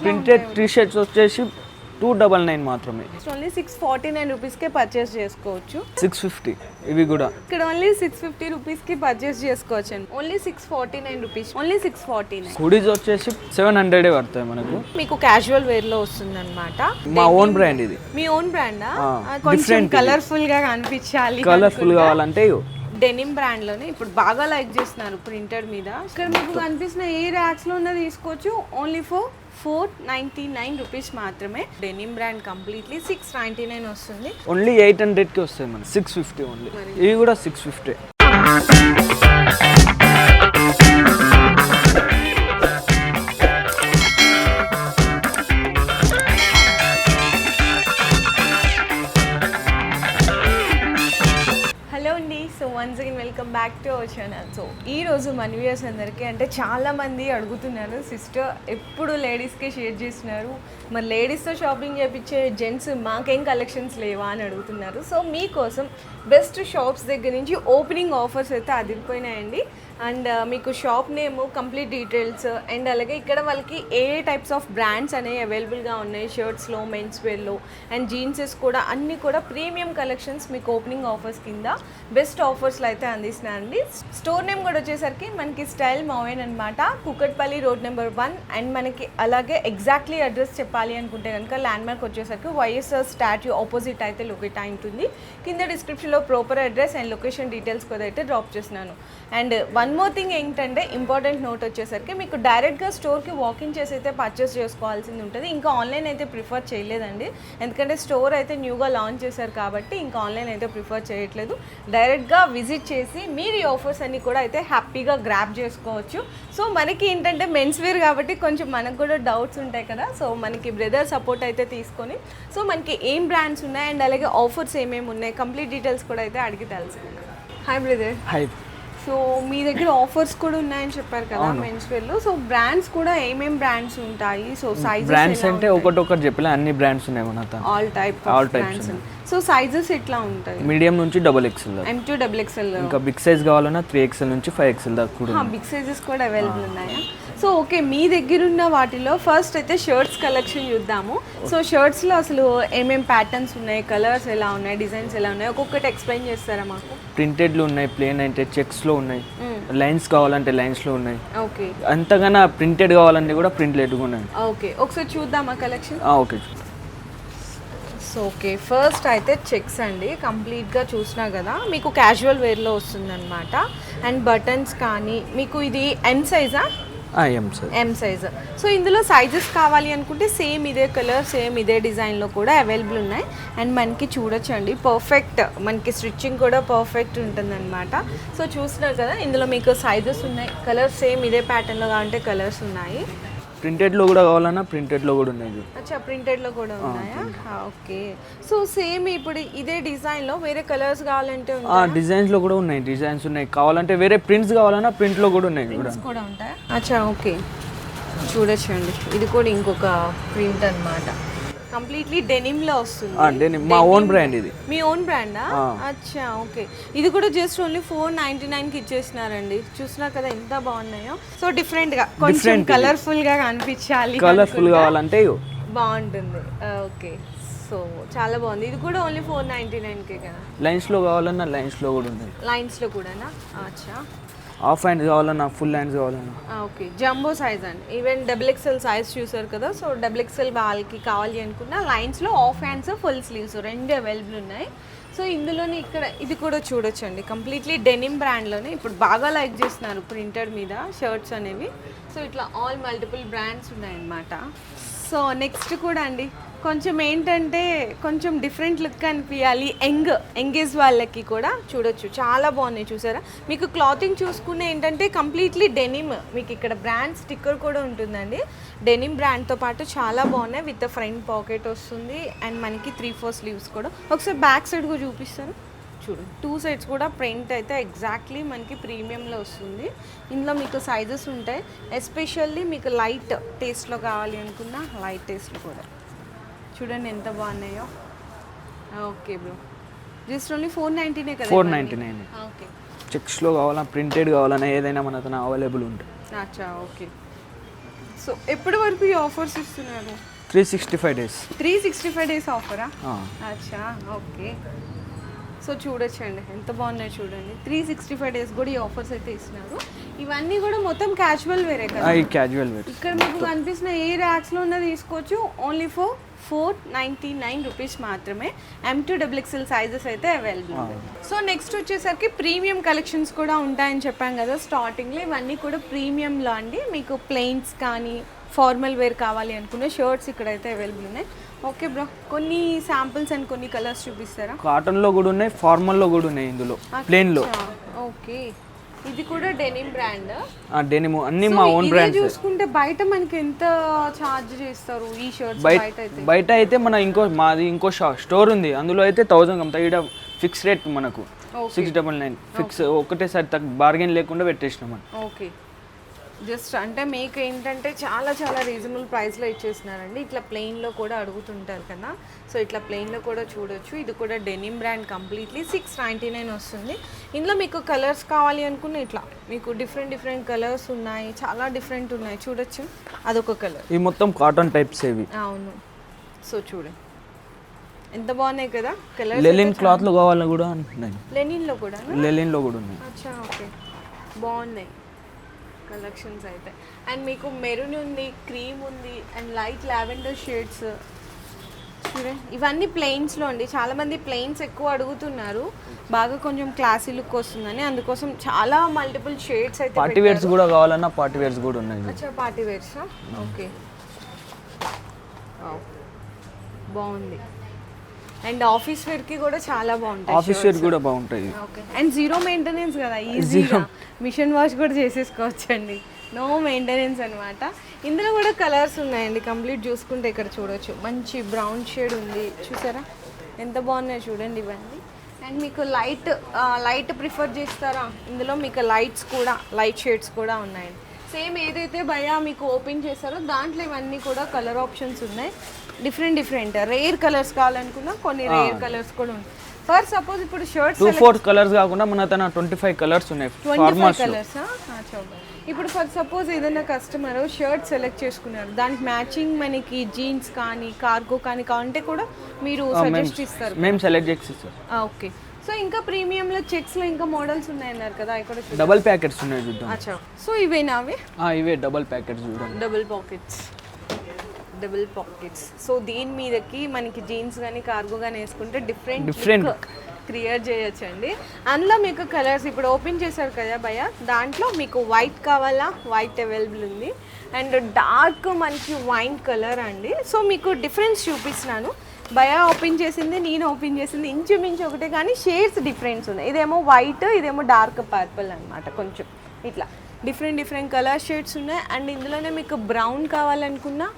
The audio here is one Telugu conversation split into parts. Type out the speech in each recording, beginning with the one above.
ప్రింటెడ్ టీ షర్ట్స్ వచ్చేసి 299 మాత్రమే. ఓన్లీ 649 రూపీస్కే పర్చేస్ చేసుకోవచ్చు. 650 ఇవి కూడా ఇక్కడ ఓన్లీ 650 రూపీస్కి పర్చేస్ చేసుకోవచ్చు అండి. Only 649 rupees, only 649. హుడీస్ వచ్చేసి 700 పడతాయి మనకు. మీకు క్యాజువల్ వేర్ లో వస్తుంది అనమాట. మా ఓన్ బ్రాండ్ ఇది. మీ ఓన్ బ్రాండా? కొంచెం కలర్ఫుల్ గా కనిపించాలి, కలర్ఫుల్ కావాలంటే డెనిమ్ బ్రాండ్ లోనే ఇప్పుడు బాగా లైక్ చేస్తున్నారు ప్రింటెడ్ మీద. ఇక్కడ మీకు కనిపిస్తున్న ఏ ర్యాక్స్ లో ఉన్న తీసుకోవచ్చు. ఓన్లీ ఫర్ 499 రూపీస్ మాత్రమే. డెనిమ్ బ్రాండ్ కంప్లీట్లీ 699 వస్తుంది. ఓన్లీ 800 కి వస్తాయి మనకి. 650 ఓన్లీ. ఇవి కూడా 650. So once again welcome back to our channel. So ఈ రోజు మన వ్యూయర్స్ అందరికీ అంటే చాలామంది అడుగుతున్నారు, సిస్టర్ ఎప్పుడు లేడీస్కే షేర్ చేస్తున్నారు, మరి లేడీస్తో షాపింగ్ చేయించే జెంట్స్ మాకేం కలెక్షన్స్ లేవా అని అడుగుతున్నారు. సో మీకోసం బెస్ట్ షాప్స్ దగ్గర నుంచి ఓపెనింగ్ ఆఫర్స్ అయితే అదిరిపోయినాయండి. అండ్ మీకు shop name, complete details, and అలాగే ఇక్కడ వాళ్ళకి ఏ టైప్స్ ఆఫ్ బ్రాండ్స్ అనేవి అవైలబుల్గా ఉన్నాయి షర్ట్స్లో, మెన్స్ వేర్లో అండ్ జీన్సెస్ కూడా అన్నీ కూడా ప్రీమియం కలెక్షన్స్ మీకు ఓపెనింగ్ ఆఫర్స్ కింద బెస్ట్ ఆఫర్స్లో అయితే అందిస్తున్నారండి. స్టోర్ నేమ్ కూడా వచ్చేసరికి మనకి స్టైల్ మౌవెన్ అనమాట, కుకట్పల్లి రోడ్ నెంబర్ 1. అండ్ మనకి అలాగే ఎగ్జాక్ట్లీ అడ్రస్ చెప్పాలి అనుకుంటే కనుక ల్యాండ్ మార్క్ వచ్చేసరికి వైఎస్ఆర్ స్టాట్యూ ఆపోజిట్ అయితే లొకేట్ అయి ఉంటుంది. కింద డిస్క్రిప్షన్లో proper address and location details కూడా అయితే డ్రాప్ చేస్తున్నాను. అండ్ వన్ మోర్ థింగ్ ఏంటంటే ఇంపార్టెంట్ నోట్ వచ్చేసరికి మీకు డైరెక్ట్గా స్టోర్కి వాకింగ్ చేసి అయితే పర్చేస్ చేసుకోవాల్సింది ఉంటుంది. ఇంకా ఆన్లైన్ అయితే ప్రిఫర్ చేయలేదండి, ఎందుకంటే స్టోర్ అయితే న్యూగా లాంచ్ చేశారు కాబట్టి ఇంకా ఆన్లైన్ అయితే ప్రిఫర్ చేయట్లేదు. డైరెక్ట్గా విజిట్ చేసి మీరు ఈ ఆఫర్స్ అన్ని కూడా అయితే హ్యాపీగా గ్రాప్ చేసుకోవచ్చు. సో మనకి ఏంటంటే మెన్స్ వేర్ కాబట్టి కొంచెం మనకు కూడా డౌట్స్ ఉంటాయి కదా, సో మనకి బ్రదర్ సపోర్ట్ అయితే తీసుకొని సో మనకి ఏం బ్రాండ్స్ ఉన్నాయి అండ్ అలాగే ఆఫర్స్ ఏమేమి ఉన్నాయి కంప్లీట్ డీటెయిల్స్ కూడా అయితే అడిగి తెలుసుకుందాం. Hi brother. హాయ్. సో మీ దగ్గర ఆఫర్స్ కూడా ఉన్నాయని చెప్పారు కదా మెన్స్ వేర్ లో. సో బ్రాండ్స్ కూడా ఏమేం బ్రాండ్స్ ఉంటాయి? సో సైజెస్ బ్రాండ్స్ అంటే ఒకటి చెప్పలే, అన్ని బ్రాండ్స్ ఉన్నాయి మన దగ్గర. All types. సో సైజెస్ ఎట్లా ఉంటాయి? మీడియం నుంచి XXL, M2 XXL, ఇంకా బిగ్ సైజ్ కావాలన్నా 3XL నుంచి 5XL దాకా కూడా. బిగ్ సైజెస్ కూడా అవైలబుల్ ఉన్నాయా? సో ఓకే, మీ దగ్గర ఉన్న వాటిలో ఫస్ట్ అయితే షర్ట్స్ కలెక్షన్ చూద్దాము. సో షర్ట్స్లో అసలు ఏమేం ప్యాటర్న్స్ ఉన్నాయి, కలర్స్ ఎలా ఉన్నాయి, డిజైన్స్ ఎలా ఉన్నాయి, ఒక్కొక్కటి ఎక్స్ప్లెయిన్ చేస్తారా మాకు? ప్రింటెడ్లో ఉన్నాయి, ప్లేన్ అంటే చెక్స్లో ఉన్నాయి, లైన్స్ కావాలంటే లైన్స్లో ఉన్నాయి. ఓకే, అంతగానా ప్రింటెడ్ కావాలంటే కూడా ప్రింటెడ్గా ఉన్నాయి. ఓకే, ఒకసారి చూద్దామా collection? Okay. So okay, first అయితే చెక్స్ అండి. కంప్లీట్గా చూసినా కదా మీకు క్యాజువల్ వేర్లో వస్తుందన్నమాట. అండ్ బటన్స్ కానీ మీకు ఇది ఎం సైజా? M size. సో ఇందులో సైజెస్ కావాలి అనుకుంటే సేమ్ ఇదే కలర్, సేమ్ ఇదే డిజైన్లో కూడా అవైలబుల్ ఉన్నాయి. అండ్ మనకి చూడొచ్చండి పర్ఫెక్ట్, మనకి స్టిచ్చింగ్ కూడా పర్ఫెక్ట్ ఉంటుందన్నమాట. సో చూస్తున్నారు కదా ఇందులో మీకు సైజెస్ ఉన్నాయి, కలర్స్ సేమ్ ఇదే ప్యాటర్న్లో కావాలంటే కలర్స్ ఉన్నాయి. ప్రింటెడ్లో కూడా కావాలన్నా ప్రింటెడ్లో కూడా ఉన్నాయి. అచ్చా, ప్రింటెడ్లో కూడా ఉన్నాయా? ఓకే. సో సేమ్ ఇప్పుడు ఇదే డిజైన్లో వేరే కలర్స్ కావాలంటే డిజైన్స్లో కూడా ఉన్నాయి, డిజైన్స్ ఉన్నాయి. కావాలంటే వేరే ప్రింట్స్ కావాలన్నా ప్రింట్లో కూడా ఉన్నాయి కూడా ఉంటాయా? అచ్చా, ఓకే. చూడొచ్చండి ఇది కూడా ఇంకొక ప్రింట్ అన్నమాట, కంప్లీట్లీ డెనిమ్ లో వస్తుంది. మా ఓన్ బ్రాండ్ ఇది. మీ ఓన్ బ్రాండా? అచ్చా, ఓకే. ఇది కూడా జస్ట్ ఓన్లీ 499 కి ఇచ్చేస్తున్నారండి. చూస్తున్నారు కదా ఎంత బాగున్నాయో. సో డిఫరెంట్ గా, కొంచెం కలర్ఫుల్ గా కనిపించాలి, కలర్ఫుల్ కావాలంటే బాగుంటుంది. ఓకే, సో చాలా బాగుంది. ఇది కూడా ఓన్లీ 499 కే కదా? లైన్స్ లో కావాలన్నా లైన్స్ లో కూడా ఉంది. లైన్స్ లో కూడానా? అచ్చా. హాఫ్ హ్యాండ్స్ కావాలన్నా ఫుల్ హ్యాండ్స్ కావాలన్నా. ఓకే, జంబో సైజ్ అండి. ఈవెన్ XXL సైజ్ చూసారు కదా. సో XXL వాళ్ళకి కావాలి అనుకున్న లైన్స్లో హాఫ్ హ్యాండ్స్, ఫుల్ స్లీవ్స్ రెండు అవైలబుల్ ఉన్నాయి. సో ఇందులోనే ఇక్కడ ఇది కూడా చూడొచ్చండి, కంప్లీట్లీ డెనిమ్ బ్రాండ్లోనే ఇప్పుడు బాగా లైక్ చేస్తున్నారు ప్రింటెడ్ మీద షర్ట్స్ అనేవి. సో ఇట్లా ఆల్ మల్టిపుల్ బ్రాండ్స్ ఉన్నాయన్నమాట. సో నెక్స్ట్ కూడా అండి కొంచెం ఏంటంటే కొంచెం డిఫరెంట్ లుక్ అనిపించాలి, ఎంగేజ్ వాళ్ళకి కూడా చూడొచ్చు, చాలా బాగున్నాయి. చూసారా మీకు క్లాతింగ్ చూసుకునే ఏంటంటే కంప్లీట్లీ డెనిమ్, మీకు ఇక్కడ బ్రాండ్ స్టిక్కర్ కూడా ఉంటుందండి. డెనిమ్ బ్రాండ్తో పాటు చాలా బాగున్నాయి. విత్ ఫ్రంట్ పాకెట్ వస్తుంది అండ్ మనకి 3/4 స్లీవ్స్ కూడా. ఒకసారి బ్యాక్ సైడ్ కూడా చూపిస్తాను చూడండి. 2 సైడ్స్ కూడా ప్రింట్ అయితే ఎగ్జాక్ట్లీ మనకి ప్రీమియంలో వస్తుంది. ఇందులో మీకు సైజెస్ ఉంటాయి. ఎస్పెషల్లీ మీకు లైట్ టేస్ట్లో కావాలి అనుకున్న లైట్ టేస్ట్లో కూడా చూడండి ఎంత బాగున్నాయో. ఓకే బ్రో, జస్ట్ ఓన్లీ 499 కదా? 499. ఓకే, చెక్స్లో కావాలన్నా ప్రింటెడ్ కావాలన్నా ఏదైనా మన తన అవైలబుల్ ఉంటుంది. అచ్చా, ఓకే. సో ఎప్పటి వరకు ఈ ఆఫర్స్ ఇస్తున్నారు? 365 days. 365 డేస్ ఆఫరా? అచ్చా, ఓకే. సో చూడొచ్చండి ఎంత బాగున్నాయి చూడండి. 365 డేస్ కూడా ఈ ఆఫర్స్ అయితే ఇస్తున్నారు. ఇవన్నీ కూడా మొత్తం క్యాజువల్ వేరే కదా? ఈ క్యాజువల్ వేర్. ఇక్కడ మీకు కనిపిస్తున్న ఏ ర్యాక్స్లో ఉన్న తీసుకోవచ్చు. ఓన్లీ ఫర్ 499 రూపీస్ మాత్రమే. M2XXL సైజెస్ అయితే అవైలబుల్ ఉంది. సో నెక్స్ట్ వచ్చేసరికి ప్రీమియం కలెక్షన్స్ కూడా ఉంటాయని చెప్పాం కదా స్టార్టింగ్లో. ఇవన్నీ కూడా ప్రీమియంలో అండి. మీకు ప్లెయిన్స్ కానీ ఫార్మల్ వేర్ కావాలి అనుకునే షర్ట్స్ ఇక్కడైతే అవైలబుల్ ఉన్నాయి. ఓకే బ్రో, కొన్ని శాంపిల్స్ అండ్ కొన్ని కలర్స్ చూపిస్తారా? కాటన్లో కూడా ఉన్నాయి, ఫార్మల్లో కూడా ఉన్నాయి ఇందులో, ప్లెయిన్లో. ఓకే, ఇది కూడా డెనిమ్ బ్రాండ్. డెనిమ్ అన్ని మా ఓన్ బ్రాండ్. చూసుకుంటే బయట మనకి ఎంత ఛార్జ్ చేస్తారు ఈ షర్ట్స్? బయట అయితే మన మాది ఇంకో స్టోర్ ఉంది, అందులో అయితే 1000 అమ్ముతాయి. ఇక్కడ ఫిక్స్ రేట్ మనకు 699 ఫిక్స్. ఒకటేసారి బార్గెన్ లేకుండా పెట్టేసినాం మనం. ఓకే, జస్ట్ అంటే మీకు ఏంటంటే చాలా చాలా రీజనబుల్ ప్రైస్లో ఇచ్చేస్తున్నారండి. ఇట్లా ప్లెయిన్లో కూడా అడుగుతుంటారు కదా, సో ఇట్లా ప్లెయిన్లో కూడా చూడొచ్చు. ఇది కూడా డెనిమ్ బ్రాండ్ కంప్లీట్లీ 699 వస్తుంది. ఇందులో మీకు కలర్స్ కావాలి అనుకున్న ఇట్లా మీకు డిఫరెంట్ కలర్స్ ఉన్నాయి, చాలా డిఫరెంట్ ఉన్నాయి చూడొచ్చు. అదొక కలర్. ఈ మొత్తం కాటన్ టైప్స్ ఇవి. అవును, సో చూడండి ఎంత బాగున్నాయి కదా కలర్. లెనిన్ క్లాత్లో కావాలని కూడా ఉన్నాయి. లెనిన్లో కూడా ఉన్నాయి. అచ్చా, ఓకే, బాగున్నాయి కలెక్షన్స్ అయితే. అండ్ మీకు మెరూన్ ఉంది, క్రీమ్ ఉంది, అండ్ లైట్ లావెండర్ షేడ్స్ చూడండి. ఇవన్నీ ప్లెయిన్స్లో అండి. చాలామంది ప్లెయిన్స్ ఎక్కువ అడుగుతున్నారు, బాగా కొంచెం క్లాసీ లుక్ వస్తుందని. అందుకోసం చాలా మల్టిపుల్ షేడ్స్ అయితే. పార్టీ వేర్స్ కూడా కావాలన్నా పార్టీ వేర్స్ కూడా ఉన్నాయి. అచ్చా, పార్టీ వేర్స్. ఓకే, బాగుంది. అండ్ ఆఫీస్ వేర్కి కూడా చాలా బాగుంటాయి. ఆఫీస్ వేర్ కూడా బాగుంటాయి. ఓకే, అండ్ జీరో మెయింటెనెన్స్ కదా, ఈజీగా మిషన్ వాష్ కూడా చేసేసుకోవచ్చు అండి. నో మెయింటెనెన్స్ అనమాట. ఇందులో కూడా కలర్స్ ఉన్నాయండి కంప్లీట్. చూసుకుంటే ఇక్కడ చూడొచ్చు, మంచి బ్రౌన్ షేడ్ ఉంది చూసారా, ఎంత బాగున్నాయి చూడండి ఇవన్నీ. అండ్ మీకు లైట్ ప్రిఫర్ చేస్తారా? ఇందులో మీకు లైట్ షేడ్స్ కూడా ఉన్నాయండి. సేమ్ ఏదైతే భయ్యా మీకు ఓపెన్ చేస్తారో దాంట్లో ఇవన్నీ కూడా కలర్ ఆప్షన్స్ ఉన్నాయి. డిఫరెంట్ రేర్ కలర్స్ కావాలనుకున్నా కొన్ని రేర్ కలర్స్ కూడా ఉన్నాయి. ఫర్ సపోజ్ ఇప్పుడు షర్ట్స్ 2-4 కలర్స్ కాకుండా మన తన 25 కలర్స్ ఉన్నాయి. 25 కలర్స్. ఇప్పుడు ఫర్ సపోజ్ ఏదైనా కస్టమర్ షర్ట్ సెలెక్ట్ చేసుకున్నారు, దానికి మ్యాచింగ్ మనకి జీన్స్ కానీ కార్గో కానీ కావాలంటే కూడా మీరు సజెస్ట్ ఇస్తారు? మేము సెలెక్ట్ చేసి ఇస్తాం. ఓకే, సో ఇంకా ప్రీమియంలో చెక్స్లో ఇంకా మోడల్స్ ఉన్నాయన్నారు కదా, ఇక్కడ డబుల్ ప్యాకెట్స్ ఉన్నాయి చూద్దాం. అచ్చా, సో ఇవేనా అవి? ఇవే డబుల్ ప్యాకెట్స్ చూడండి. Double packets. సో దీని మీదకి మనకి జీన్స్ కానీ కార్గో కానీ వేసుకుంటే డిఫరెంట్ క్రియేట్ చేయొచ్చండి. అందులో మీకు కలర్స్ ఇప్పుడు ఓపెన్ చేశారు కదా భయ్య, దాంట్లో మీకు వైట్ కావాలా, వైట్ అవైలబుల్ ఉంది. అండ్ డార్క్ మనకి వైన్ కలర్ అండి. సో మీకు డిఫరెన్స్ చూపిస్తున్నాను. భయ్య ఓపెన్ చేసింది, నేను ఓపెన్ చేసింది ఇంచుమించు ఒకటే, కానీ షేడ్స్ డిఫరెన్స్ ఉన్నాయి. ఇదేమో వైట్, ఇదేమో డార్క్ పర్పుల్ అనమాట. కొంచెం ఇట్లా డిఫరెంట్ కలర్ షేడ్స్ ఉన్నాయి. అండ్ ఇందులోనే మీకు బ్రౌన్ కావాలనుకున్నా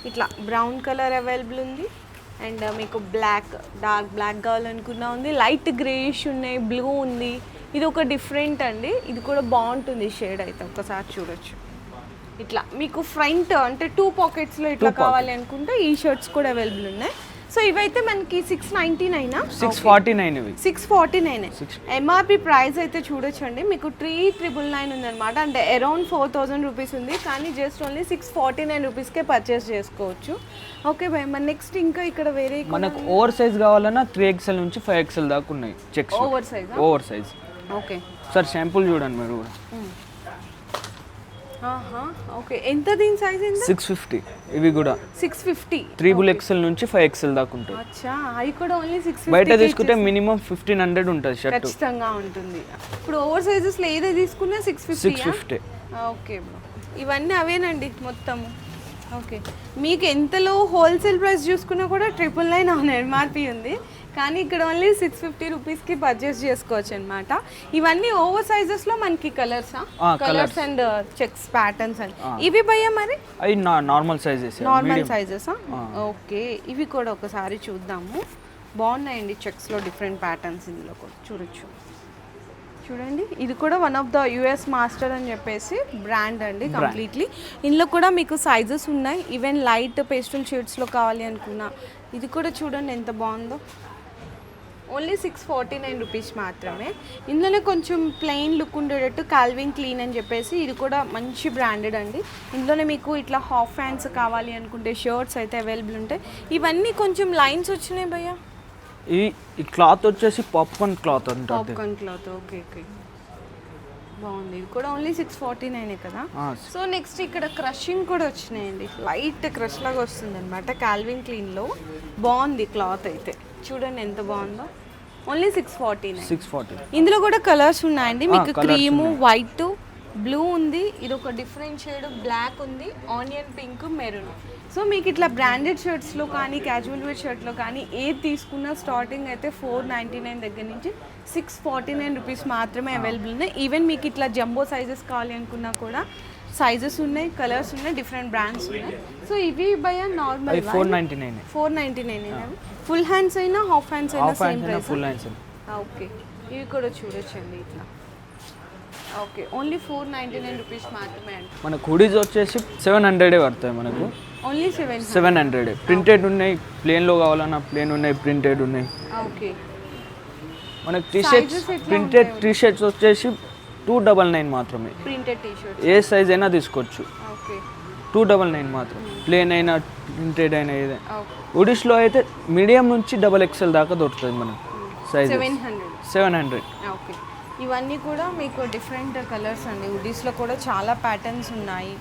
ఇట్లా బ్రౌన్ కలర్ అవైలబుల్ ఉంది. అండ్ మీకు డార్క్ బ్లాక్ కావాలనుకున్నా ఉంది. లైట్ గ్రేష్ ఉన్నాయి, బ్లూ ఉంది. ఇది ఒక డిఫరెంట్ అండి, ఇది కూడా బాగుంటుంది షేడ్ అయితే, ఒకసారి చూడొచ్చు. ఇట్లా మీకు ఫ్రంట్ అంటే 2 పాకెట్స్లో ఇట్లా కావాలి అనుకుంటే ఈ షర్ట్స్ కూడా అవైలబుల్ ఉన్నాయి. సో ఇవైతే మనకి 699 649 ఎంఆర్పి ప్రైస్ అయితే చూడొచ్చండి. మీకు 3999 ఉందన్నమాట. అంటే అరౌండ్ 4000 రూపీస్ ఉంది, కానీ జస్ట్ ఓన్లీ 649 రూపీస్కే పర్చేస్ చేసుకోవచ్చు. ఓకే భయ్, మరి నెక్స్ట్ ఇంకా ఇక్కడ వేరే మనకు ఓవర్ సైజ్ కావాలన్నా 3XL నుంచి 5XL దాకా ఉన్నాయి checks. Over size. Okay sir sample చూడండి మీరు. ఓకే, ఎంత దీని సైజ్ ఎంత? 650. ఇవి కూడా 650. 3XL నుంచి 5XL దాకా ఉంటాయి. అచ్చా, అవి కూడా ఓన్లీ 650. బయట తీసుకుంటే మినిమం 1500 ఉంటుంది షర్ట్. ఖచ్చితంగా ఉంటుంది. ఇప్పుడు ఓవర్ సైజెస్ లో ఏది తీసుకున్నా 650. ఓకే బ్రో, ఇవన్నీ అవేనండి మొత్తము. ఓకే, మీకు ఎంతలో హోల్సేల్ ప్రైస్ చూసుకున్నా కూడా 999 ఆన్ ఎంఆర్పి ఉంది, కానీ ఇక్కడ ఓన్లీ 650 రూపీస్కి పర్చేస్ చేసుకోవచ్చు అనమాట. ఇవన్నీ ఓవర్ సైజెస్లో మనకి colours and checks patterns and ఇవి భయ్యా మరి అవి నార్మల్ సైజెస్. ఓకే, ఇవి కూడా ఒకసారి చూద్దాము. బాగున్నాయండి చెక్స్లో డిఫరెంట్ ప్యాటర్న్స్. ఇందులో కూడా చూడండి, ఇది కూడా one of the US master అని చెప్పేసి బ్రాండ్ అండి కంప్లీట్లీ. ఇందులో కూడా మీకు సైజెస్ ఉన్నాయి. ఈవెన్ లైట్ పేస్టల్ షేడ్స్లో కావాలి అనుకున్నా ఇది కూడా చూడండి ఎంత బాగుందో. ఓన్లీ 649 రూపీస్ మాత్రమే. ఇందులోనే కొంచెం ప్లెయిన్ లుక్ ఉండేటట్టు కాల్విన్ క్లీన్ అని చెప్పేసి ఇది కూడా మంచి బ్రాండెడ్ అండి. ఇందులోనే మీకు ఇట్లా హాఫ్ హ్యాండ్స్ కావాలి అనుకుంటే షర్ట్స్ అయితే అవైలబుల్ ఉంటాయి. ఇవన్నీ కొంచెం లైన్స్ వచ్చినాయి భయ్యా. ఈ క్లాత్ వచ్చేసి పాప్కార్న్ క్లాత్ ఉంటుంది. పాప్కార్న్ క్లాత్ ఓకే ఓకే బాగుంది. ఇది కూడా ఓన్లీ 649 కదా. సో నెక్స్ట్ ఇక్కడ క్రషింగ్ కూడా వచ్చినాయండి. లైట్ క్రష్ లాగా వస్తుంది అనమాట కాల్విన్ క్లీన్లో. బాగుంది క్లాత్ అయితే చూడండి ఎంత బాగుందో. ఓన్లీ 649. ఇందులో కూడా కలర్స్ ఉన్నాయండి మీకు. క్రీము, వైట్, బ్లూ ఉంది. ఇది ఒక డిఫరెంట్ షేడ్ బ్లాక్ ఉంది, ఆనియన్ పింక్, మెరూన్. సో మీకు ఇట్లా బ్రాండెడ్ షర్ట్స్లో కానీ క్యాజువల్ వేర్ షర్ట్లో కానీ ఏది తీసుకున్నా స్టార్టింగ్ అయితే 499 దగ్గర నుంచి 649 రూపీస్ మాత్రమే అవైలబుల్ ఉన్నాయి. ఈవెన్ మీకు ఇట్లా జంబో సైజెస్ కావాలి అనుకున్నా కూడా సైజెస్ ఉన్నాయి, కలర్స్ ఉన్నాయి, డిఫరెంట్ బ్రాండ్స్ ఉన్నాయి. సో ఇవి భయ నార్మల్ 499 ఫుల్ హ్యాండ్స్ అయినా హాఫ్ హ్యాండ్స్ అయినా సేమ్ ప్రైస్. ఓకే ఇవి కూడా చూడొచ్చండి ఇట్లా. ఓకే ఓన్లీ 499 రూపీస్ మాత్రమే అండి. మనకు హుడీస్ వచ్చేసి 700 పడతాయి మనకు. ఓన్లీ 700. ప్రింటెడ్ ఉన్నాయి, ప్లేన్లో కావాలన్నా ప్లేన్ ఉన్నాయి, ప్రింటెడ్ ఉన్నాయి. ఓకే మనకు టీ-షర్ట్స్ ప్రింటెడ్ టీ-షర్ట్స్ వచ్చేసి 299 మాత్రమే. ప్రింటెడ్ టీ-షర్ట్స్ ఏ సైజ్ అయినా తీసుకోవచ్చు. ఓకే 299 మాత్రం. ప్లేన్ అయినా ప్రింటెడ్ అయినా ఏదైనా. హుడీస్లో అయితే మీడియం నుంచి XXL దాకా దొరుకుతుంది మనకు సైజ్. 700. ఓకే ఇవన్నీ కూడా మీకు డిఫరెంట్ కలర్స్ అండి. హుడీస్లో కూడా చాలా ప్యాటర్న్స్ ఉన్నాయి.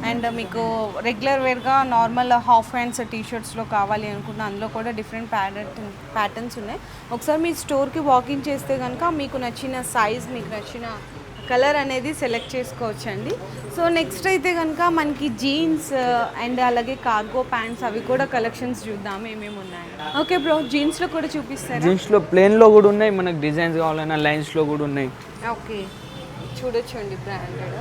అండ్ మీకు రెగ్యులర్ వేర్గా నార్మల్ హాఫ్ హ్యాండ్స్ టీషర్ట్స్లో కావాలి అనుకున్న అందులో కూడా డిఫరెంట్ ప్యాటర్న్స్ ఉన్నాయి. ఒకసారి మీ స్టోర్కి వాకింగ్ చేస్తే కనుక మీకు నచ్చిన సైజ్, మీకు నచ్చిన కలర్ అనేది సెలెక్ట్ చేసుకోవచ్చండి. సో నెక్స్ట్ అయితే కనుక మనకి జీన్స్ అండ్ అలాగే కార్గో ప్యాంట్స్ అవి కూడా కలెక్షన్స్ చూద్దాం ఏమేమి ఉన్నాయి. ఓకే బ్రో జీన్స్లో కూడా చూపిస్తారా? జీన్స్లో ప్లేన్లో కూడా ఉన్నాయి, మనకి డిజైన్స్ కావాలన్నా లైన్స్లో కూడా ఉన్నాయి. ఓకే చూడొచ్చండి బ్రాండెడ్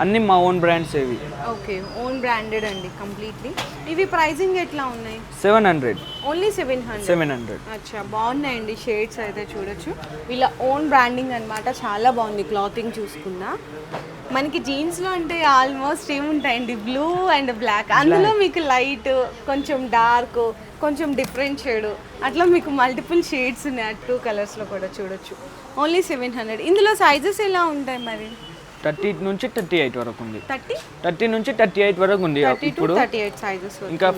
అన్నీ మా ఓన్ బ్రాండ్స్ ఇవి. ఓకే ఓన్ బ్రాండెడ్ అండి కంప్లీట్లీ. ఇవి ప్రైసింగ్ ఎట్లా ఉన్నాయి? 700. ఓన్లీ 700. అచ్చా బాగున్నాయండి షేడ్స్ అయితే చూడొచ్చు. వీళ్ళ ఓన్ బ్రాండింగ్ అనమాట. చాలా బాగుంది క్లాతింగ్ చూసుకున్నా. మనకి జీన్స్లో అంటే ఆల్మోస్ట్ ఏముంటాయండి బ్లూ అండ్ బ్లాక్. అందులో మీకు లైట్, కొంచెం డార్క్, కొంచెం డిఫరెంట్ షేడ్ అట్లా మీకు మల్టిపుల్ షేడ్స్ ఉన్నాయి. 2 కలర్స్లో కూడా చూడొచ్చు. ఓన్లీ 700. ఇందులో సైజెస్ ఎలా ఉంటాయి మరి? 30 నుంచి 38 వరకు ఉంది. 30 నుంచి 38 వరకు ఉంది. 30 to 38 సైజెస్. ఇంకా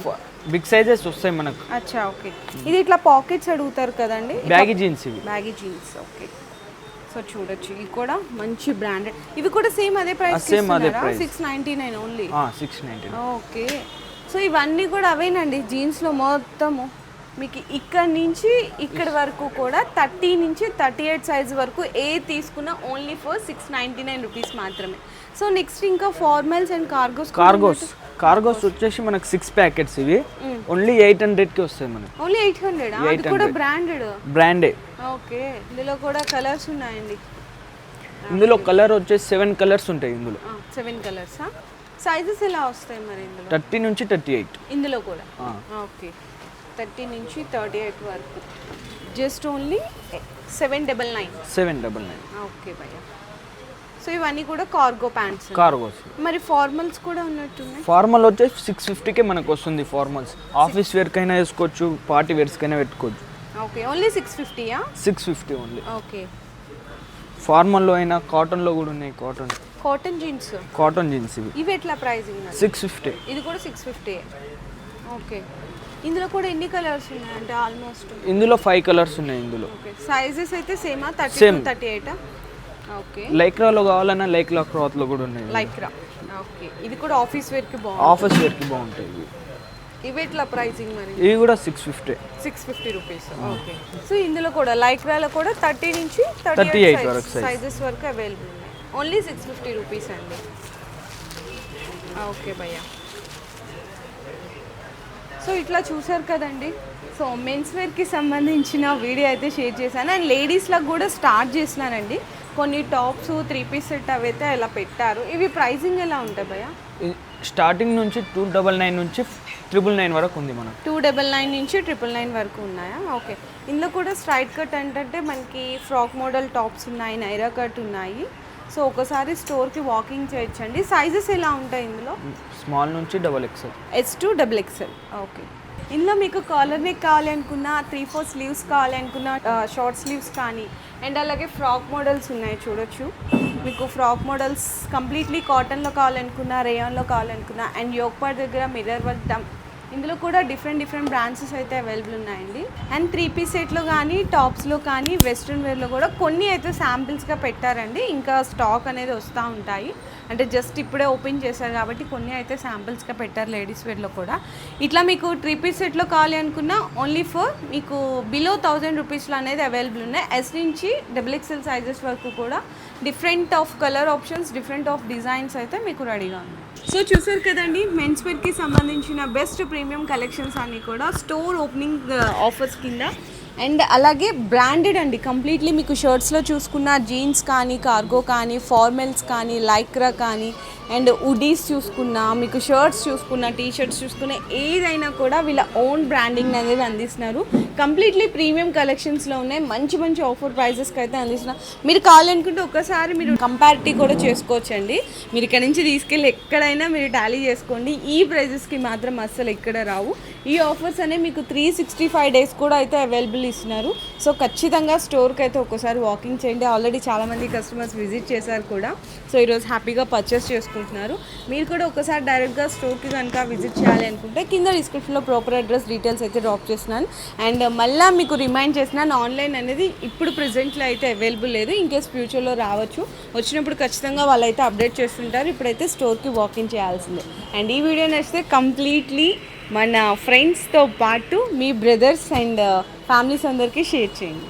బిగ్ సైజెస్ వస్తాయి మనకు. అచ్చా ఓకే. ఇది ఇట్లా పాకెట్స్ అడుగుతారు కదండి. బ్యాగీ జీన్స్ ఇవి. Baggy jeans okay. సో చూడొచ్చు ఇవి కూడా మంచి బ్రాండెడ్. ఇవి కూడా సేమ్ అదే ప్రైస్. 699 ఓన్లీ. 699. ఓకే సో ఇవన్నీ కూడా అవేనండి జీన్స్లో మొత్తము. మీకు ఇక్కడ నుంచి ఇక్కడ వరకు కూడా 30 నుంచి 38 సైజ్ వరకు ఏ తీసుకున్నా ఓన్లీ ఫర్ 699 రూపీస్ మాత్రమే. సో నెక్స్ట్ ఇంకా ఫార్మల్స్ అండ్ కార్గోస్ వచ్చేసి మనకు 6 ప్యాకెట్స్ ఇవి ఓన్లీ 800కి వస్తాయి మనకి. ఓన్లీ 800. అది కూడా బ్రాండే. ఓకే ఇందులో కూడా కలర్స్ ఉన్నాయండి. ఇందులో కలర్ వచ్చేసి 7 కలర్స్ ఉంటాయి. ఇందులో 7 కలర్సా? సైజెస్ ఎలా వస్తాయి మరి ఇందులో? 30 నుంచి 38. ఇందులో కూడా ఓకే 30 నుంచి 38 వరకు. Just only 799. ఓకే భయ్యా. సో ఇవన్నీ కూడా కార్గో ప్యాంట్స్. మరి ఫార్మల్స్ కూడా ఉన్నట్టున్నాయి. ఫార్మల్ వచ్చేసి 650కే మనకు వస్తుంది. ఫార్మల్స్ ఆఫీస్ వేర్కైనా వేసుకోవచ్చు, పార్టీ వేర్స్కైనా పెట్టుకోవచ్చు. ఓకే ఓన్లీ 650యా? 650 ఓన్లీ. ఓకే ఫార్మల్లో అయినా కాటన్లో కూడా ఉన్నాయి. కాటన్ జీన్స్ ఇవి ఎట్లా ప్రైసింగ్? 650. ఇది కూడా 650. ఓకే ఇందులో కూడా ఎన్ని కలర్స్ ఉన్నాయి అంటే ఆల్మోస్ట్? ఇందులో 5 కలర్స్ ఉన్నాయి. ఇందులో సైజెస్ అయితే సేమా? 30 to 38. ఓకే లైక్రాలో కావాలన్నా లైక్రా క్లాత్లో కూడా ఉన్నాయి. Lycra okay. ఇది కూడా ఆఫీస్ వేర్కి బాగుంటాయి. ఇవి ఎట్లా ప్రైసింగ్ మరి? ఇవి కూడా 650 రూపీస్. ఓకే సో ఇందులో కూడా లైక్రాలో కూడా 30 నుంచి 38 వరకు సైజెస్ వరకు అవైలబుల్ ఉన్నాయి. ఓన్లీ 650 రూపీస్ అండి. ఓకే భయ్యా. సో ఇట్లా చూసారు కదండి. సో మెన్స్ వేర్కి సంబంధించిన వీడియో అయితే షేర్ చేశాను. అండ్ లేడీస్లకు కూడా స్టార్ట్ చేసినానండి. కొన్ని టాప్స్ 3 పీస్ సెట్ అవైతే ఇలా పెట్టారు. ఇవి ప్రైసింగ్ ఎలా ఉంటాయి భయ్యా? స్టార్టింగ్ నుంచి 299 నుంచి 999 వరకు ఉంది మనకు. 299 నుంచి 999 వరకు ఉన్నాయా? ఓకే ఇందులో కూడా స్ట్రైట్ కట్ అంటే మనకి ఫ్రాక్ మోడల్ టాప్స్ ఉన్నాయి, నైరా కట్ ఉన్నాయి. సో ఒకసారి స్టోర్కి వాకింగ్ చేయొచ్చండి. సైజెస్ ఎలా ఉంటాయి ఇందులో? స్మాల్ నుంచి XXL. S to XXL. Okay ఇందులో మీకు కాలర్ నెక్ కావాలి అనుకున్నా 3/4 స్లీవ్స్ కావాలి అనుకున్నా షార్ట్ స్లీవ్స్ కానీ అండ్ అలాగే ఫ్రాక్ మోడల్స్ ఉన్నాయి చూడొచ్చు. మీకు ఫ్రాక్ మోడల్స్ కంప్లీట్లీ కాటన్లో కావాలనుకున్నా రేయాన్లో కావాలనుకున్నా అండ్ యోక్ పార్ట్ దగ్గర మిర్రర్ వర్క్ ఇందులో కూడా డిఫరెంట్ బ్రాండ్సెస్ అయితే అవైలబుల్ ఉన్నాయండి. అండ్ 3 పీస్ సెట్లో కానీ టాప్స్లో కానీ వెస్ట్రన్ వేర్లో కూడా కొన్ని అయితే శాంపిల్స్గా పెట్టారండి. ఇంకా స్టాక్ అనేది వస్తూ ఉంటాయి, అంటే జస్ట్ ఇప్పుడే ఓపెన్ చేశారు కాబట్టి కొన్ని అయితే శాంపిల్స్గా పెట్టారు లేడీస్ వేర్లో కూడా. ఇట్లా మీకు 3 పీస్ సెట్లో కావాలి అనుకున్నా ఓన్లీ ఫర్ మీకు బిలో 1000 రూపీస్లో అనేది అవైలబుల్ ఉన్నాయి. ఎస్ నుంచి XXL సైజెస్ వరకు కూడా different of colour options, different of designs అయితే మీకు రెడీగా ఉన్నాయి. సో చూసారు కదండి, మెన్స్ వేర్కి సంబంధించిన బెస్ట్ ప్రీమియం కలెక్షన్స్ అన్నీ కూడా స్టోర్ ఓపెనింగ్ ఆఫర్స్ కింద. అండ్ అలాగే బ్రాండెడ్ అండి కంప్లీట్లీ. మీకు షర్ట్స్లో చూసుకున్న జీన్స్ కానీ, కార్గో కానీ, ఫార్మల్స్ కానీ, లైక్రా కానీ, అండ్ ఉడీస్ చూసుకున్నా, మీకు షర్ట్స్ చూసుకున్న, టీ షర్ట్స్ చూసుకున్న ఏదైనా కూడా వీళ్ళ ఓన్ బ్రాండింగ్ అనేది అందిస్తున్నారు. కంప్లీట్లీ ప్రీమియం కలెక్షన్స్లో ఉన్నాయి, మంచి ఆఫర్ ప్రైజెస్కి అయితే అందిస్తున్నారు. మీరు కావాలనుకుంటే ఒక్కసారి మీరు కంపారిటివ్ కూడా చేసుకోవచ్చండి. మీరు ఇక్కడ నుంచి తీసుకెళ్ళి ఎక్కడైనా మీరు టాలీ చేసుకోండి. ఈ ప్రైజెస్కి మాత్రం అస్సలు ఎక్కడ రావు. ఈ ఆఫర్స్ అనేవి మీకు 365 డేస్ కూడా అయితే అవైలబుల్ ఇస్తున్నారు. సో ఖచ్చితంగా స్టోర్కి అయితే ఒక్కసారి వాకింగ్ చేయండి. ఆల్రెడీ చాలామంది కస్టమర్స్ విజిట్ చేశారు కూడా. సో ఈరోజు హ్యాపీగా పర్చేస్ చేసుకుంటున్నారు. మీరు కూడా ఒకసారి డైరెక్ట్గా స్టోర్కి కనుక విజిట్ చేయాలి అనుకుంటే కింద డిస్క్రిప్షన్లో ప్రాపర్ అడ్రస్ డీటెయిల్స్ అయితే డ్రాప్ చేస్తున్నాను. అండ్ మళ్ళీ మీకు రిమైండ్ చేస్తున్నాను, ఆన్లైన్ అనేది ఇప్పుడు ప్రెజెంట్లో అయితే అవైలబుల్ లేదు. ఇన్కేస్ ఫ్యూచర్లో రావచ్చు, వచ్చినప్పుడు ఖచ్చితంగా వాళ్ళు అయితే అప్డేట్ చేస్తుంటారు. ఇప్పుడైతే స్టోర్కి వాకింగ్ చేయాల్సిందే. అండ్ ఈ వీడియో నచ్చితే కంప్లీట్లీ మన ఫ్రెండ్స్తో పాటు మీ బ్రదర్స్ అండ్ ఫ్యామిలీస్ అందరికీ షేర్ చేయండి.